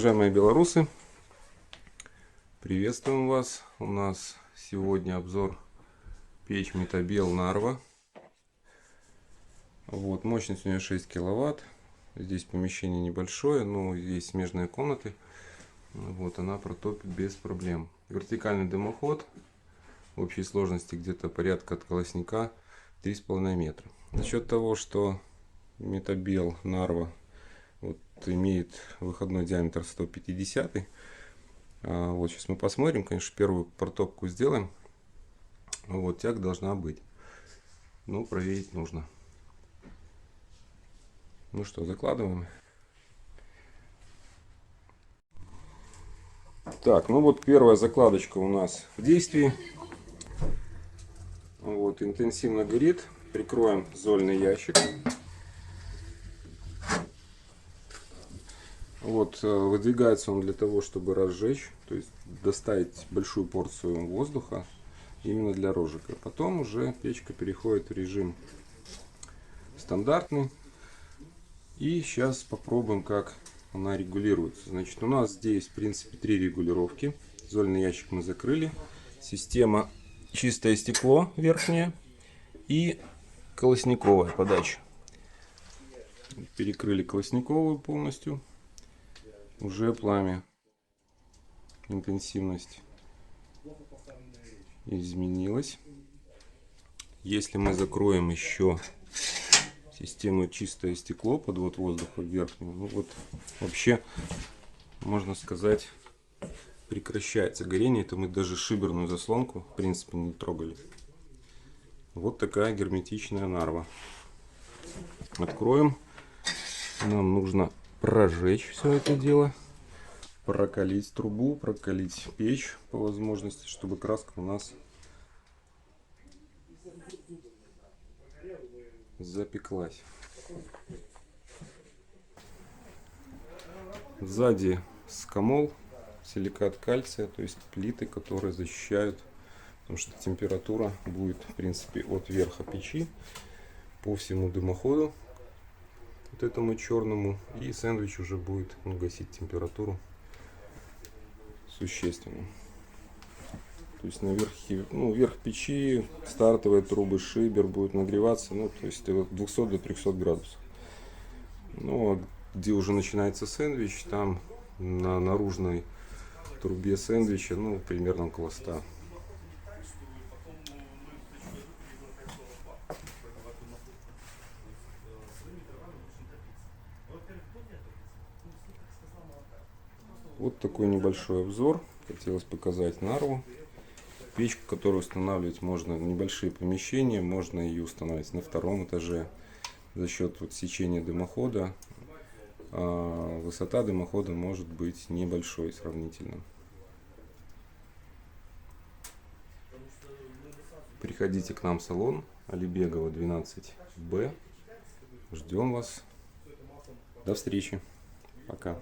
Уважаемые белорусы, приветствуем вас. У нас сегодня обзор печь Метабел Нарва. Вот, мощность у нее 6 киловатт. Здесь помещение небольшое, но есть смежные комнаты. Вот, она протопит без проблем. Вертикальный дымоход в общей сложности где-то порядка от колосника 3,5 метра. За счет того, что Метабел Нарва вот имеет выходной диаметр 150. Вот сейчас мы посмотрим, конечно, первую протопку сделаем. Вот тяга должна быть, но проверить нужно. Ну что, закладываем. Так, ну вот первая закладочка у нас в действии. Вот, интенсивно горит. Прикроем зольный ящик. Вот, выдвигается он для того, чтобы разжечь, то есть доставить большую порцию воздуха именно для розжига. Потом уже печка переходит в режим стандартный. И сейчас попробуем, как она регулируется. Значит, у нас здесь, в принципе, 3 регулировки. Зольный ящик мы закрыли. Система чистое стекло верхнее и колосниковая подача. Перекрыли колосниковую полностью. Уже пламя, интенсивность изменилась. Если мы закроем еще систему чистое стекло, подвод воздуха вверх, ну вот вообще можно сказать прекращается горение. Это мы даже шиберную заслонку в принципе не трогали. Вот такая герметичная нарва. Откроем. Нам нужно прожечь все это дело, прокалить трубу, прокалить печь по возможности, чтобы краска у нас запеклась. Сзади скамол, силикат кальция, то есть плиты, которые защищают, потому что температура будет в принципе от верха печи по всему дымоходу, вот этому черному, и сэндвич уже будет гасить температуру существенно. То есть на верхе, верх печи, стартовые трубы, шибер будет нагреваться, то есть от 200 до 300 градусов. Ну, а где уже начинается сэндвич, там на наружной трубе сэндвича, примерно около 100. Вот такой небольшой обзор. Хотелось показать нарву. Печку, которую устанавливать можно в небольшие помещения. Можно ее установить на втором этаже. За счет сечения дымохода высота дымохода может быть небольшой сравнительно. Приходите к нам в салон Алибегова 12Б. Ждем вас. До встречи. Пока.